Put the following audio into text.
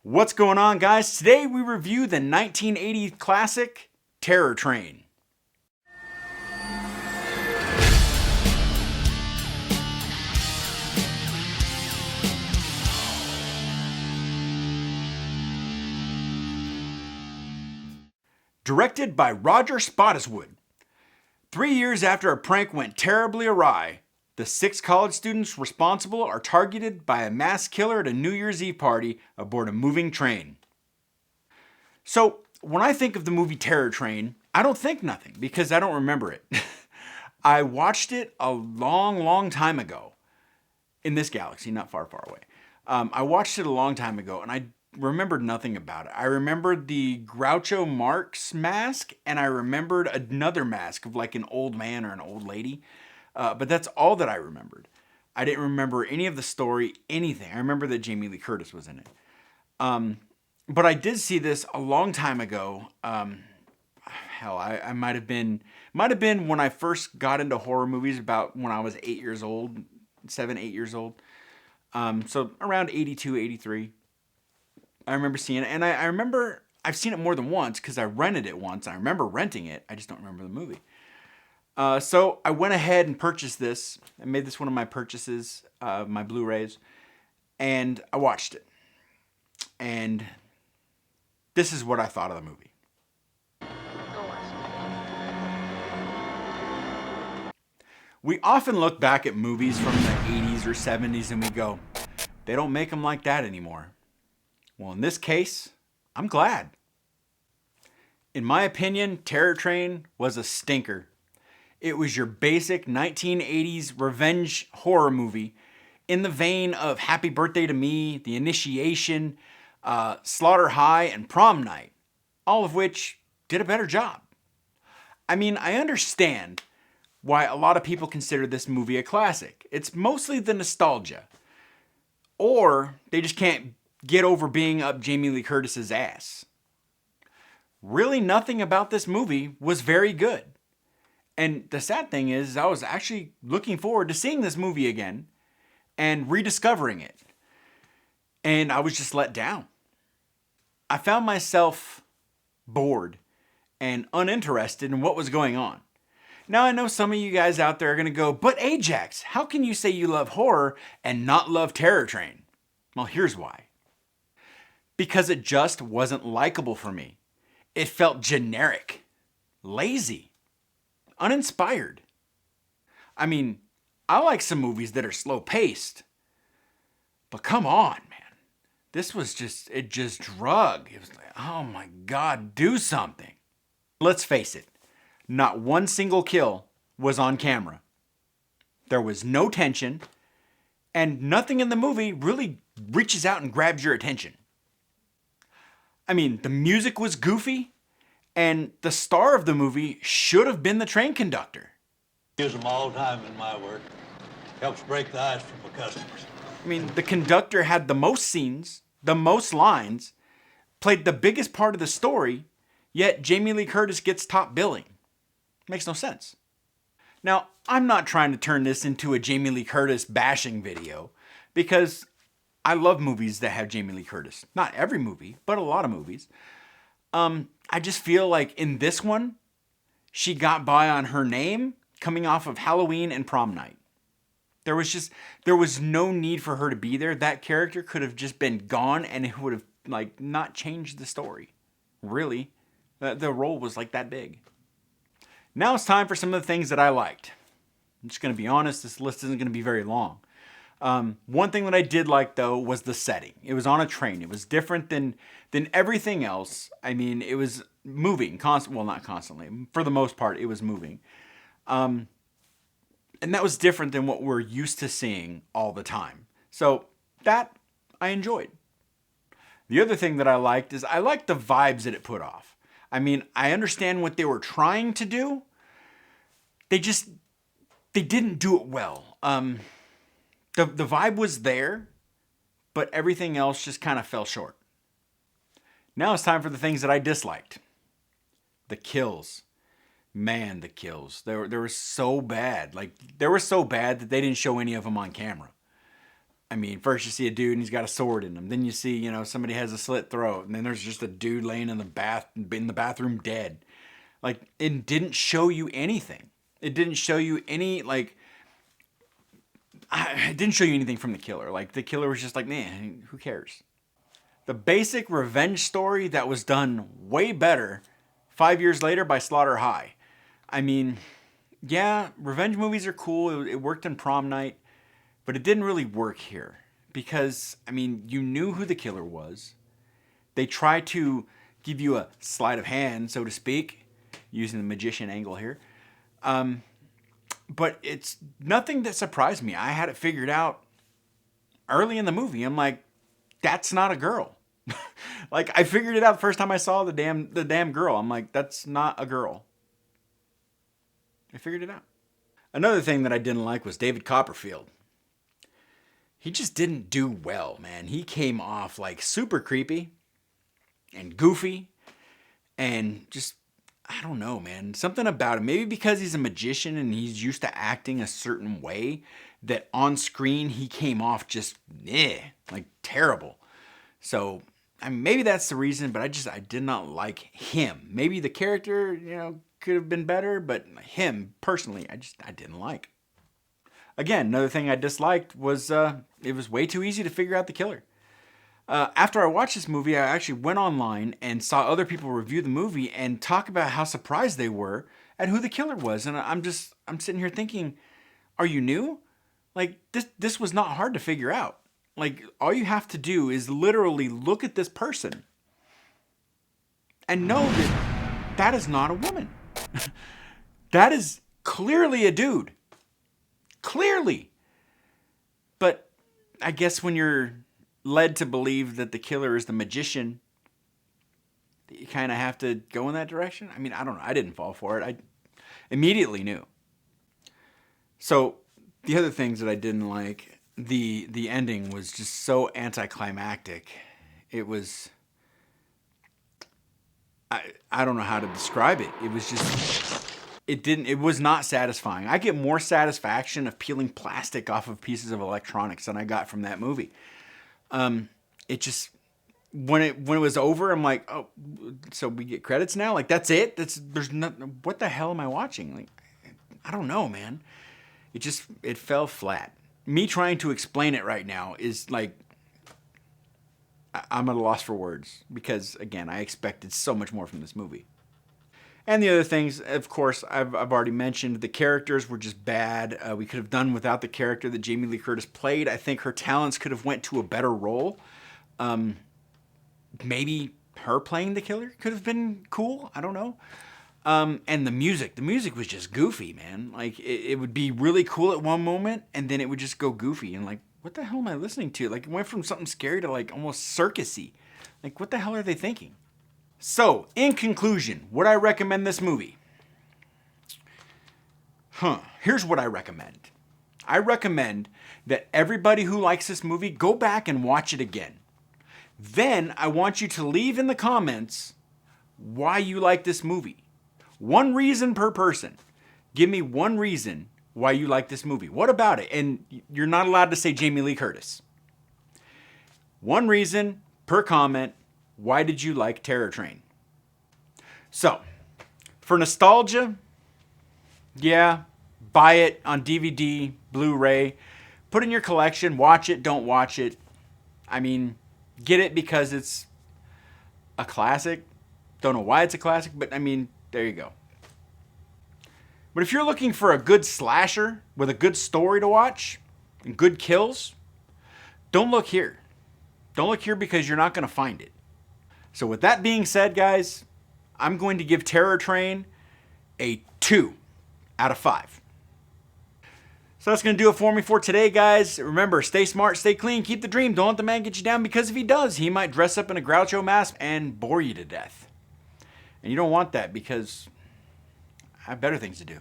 What's going on, guys? Today we review the 1980 classic Terror Train. Directed by Roger Spottiswoode. 3 years after a prank went terribly awry, the 6 college students responsible are targeted by a mass killer at a New Year's Eve party aboard a moving train. So, when I think of the movie Terror Train, I don't think nothing because I don't remember it. I watched it a long time ago in this galaxy, not far away. I watched it a long time ago and I remembered nothing about it. I remembered the Groucho Marx mask and I remembered another mask of like an old man or an old lady. But that's all that I remembered. I didn't remember any of the story, anything. I remember that Jamie Lee Curtis was in it. But I did see this a long time ago. Hell, I might have been when I first got into horror movies, about when I was 8 years old, 7, 8 years old. So around 82, 83. I remember seeing it. And I remember I've seen it more than once because I rented it once. I remember renting it. I just don't remember the movie. So I went ahead and purchased this. I made this one of my purchases, my Blu-rays, and I watched it. And this is what I thought of the movie. We often look back at movies from the 80s or 70s and we go, they don't make them like that anymore. Well, in this case, I'm glad. In my opinion, Terror Train was a stinker. It was your basic 1980s revenge horror movie in the vein of Happy Birthday to Me, The Initiation, Slaughter High, and Prom Night, all of which did a better job. I mean, I understand why a lot of people consider this movie a classic. It's mostly the nostalgia. Or they just can't get over being up Jamie Lee Curtis's ass. Really nothing about this movie was very good. And the sad thing is, I was actually looking forward to seeing this movie again and rediscovering it. And I was just let down. I found myself bored and uninterested in what was going on. Now I know some of you guys out there are going to go, but Ajax, how can you say you love horror and not love Terror Train? Well, here's why. Because it just wasn't likable for me. It felt generic, lazy, uninspired. I mean, I like some movies that are slow paced, but come on, man. This was just drug. It was like, oh my God, do something. Let's face it, not one single kill was on camera. There was no tension, and nothing in the movie really reaches out and grabs your attention. I mean, the music was goofy, and the star of the movie should have been the train conductor. Use them all the time in my work. Helps break the ice from the customers. I mean, the conductor had the most scenes, the most lines, played the biggest part of the story, yet Jamie Lee Curtis gets top billing. Makes no sense. Now, I'm not trying to turn this into a Jamie Lee Curtis bashing video, because I love movies that have Jamie Lee Curtis. Not every movie, but a lot of movies. I just feel like in this one, she got by on her name coming off of Halloween and Prom Night. There was no need for her to be there. That character could have just been gone and it would have like not changed the story. Really. The role was like that big. Now it's time for some of the things that I liked. I'm just going to be honest, this list isn't going to be very long. One thing that I did like, though, was the setting. It was on a train. It was different than everything else. I mean, it was moving. Well, not constantly. For the most part, it was moving. And that was different than what we're used to seeing all the time. So that I enjoyed. The other thing that I liked is I liked the vibes that it put off. I mean, I understand what they were trying to do. They didn't do it well. The vibe was there, but everything else just kind of fell short. Now it's time for the things that I disliked. The kills. Man, the kills. They were so bad. Like, they were so bad that they didn't show any of them on camera. I mean, first you see a dude and he's got a sword in him. Then you see, somebody has a slit throat, and then there's just a dude laying in the bathroom dead. Like, it didn't show you anything. It didn't show you any, like, it didn't show you anything from the killer. Like, the killer was just like, man, who cares? The basic revenge story that was done way better 5 years later by Slaughter High. I mean, yeah, revenge movies are cool. It worked in Prom Night, but it didn't really work here because, I mean, you knew who the killer was. They tried to give you a sleight of hand, so to speak, using the magician angle here. But it's nothing that surprised me. I had it figured out early in the movie. I'm like, that's not a girl. Like, I figured it out the first time I saw the damn girl. I'm like, that's not a girl. I figured it out. Another thing that I didn't like was David Copperfield. He just didn't do well, man. He came off like super creepy and goofy and just, I don't know, man. Something about him. Maybe because he's a magician and he's used to acting a certain way that on screen he came off just, like terrible. So, I mean, maybe that's the reason, but I did not like him. Maybe the character, could have been better, but him, personally, I didn't like. Again, another thing I disliked was it was way too easy to figure out the killer. After I watched this movie, I actually went online and saw other people review the movie and talk about how surprised they were at who the killer was. And I'm sitting here thinking, are you new? Like, this was not hard to figure out. Like, all you have to do is literally look at this person and know that that is not a woman. That is clearly a dude. Clearly. But I guess when you're led to believe that the killer is the magician, you kind of have to go in that direction. I mean, I don't know. I didn't fall for it. I immediately knew. So the other things that I didn't like, the ending was just so anticlimactic. It was, I don't know how to describe it. It was just, it was not satisfying. I get more satisfaction of peeling plastic off of pieces of electronics than I got from that movie. It just, when it was over, I'm like, oh, so we get credits now? Like, that's it? There's nothing, what the hell am I watching? Like, I don't know, man. It fell flat. Me trying to explain it right now is like, I'm at a loss for words because, again, I expected so much more from this movie. And the other things, of course, I've already mentioned. The characters were just bad. We could have done without the character that Jamie Lee Curtis played. I think her talents could have went to a better role. Maybe her playing the killer could have been cool. I don't know. And the music was just goofy, man. Like, it would be really cool at one moment, and then it would just go goofy. And like, what the hell am I listening to? Like, it went from something scary to like almost circusy. Like, what the hell are they thinking? So, in conclusion, would I recommend this movie? Here's what I recommend. I recommend that everybody who likes this movie go back and watch it again. Then I want you to leave in the comments why you like this movie. One reason per person. Give me one reason why you like this movie. What about it? And you're not allowed to say Jamie Lee Curtis. One reason per comment. Why did you like Terror Train? So, for nostalgia, yeah, buy it on DVD, Blu-ray, put it in your collection, watch it, don't watch it. I mean, get it because it's a classic. Don't know why it's a classic, but I mean, there you go. But if you're looking for a good slasher with a good story to watch and good kills, don't look here. Don't look here because you're not going to find it. So with that being said, guys, I'm going to give Terror Train a 2 out of 5. So that's going to do it for me for today, guys. Remember, stay smart, stay clean, keep the dream. Don't let the man get you down, because if he does, he might dress up in a Groucho mask and bore you to death. And you don't want that, because I have better things to do.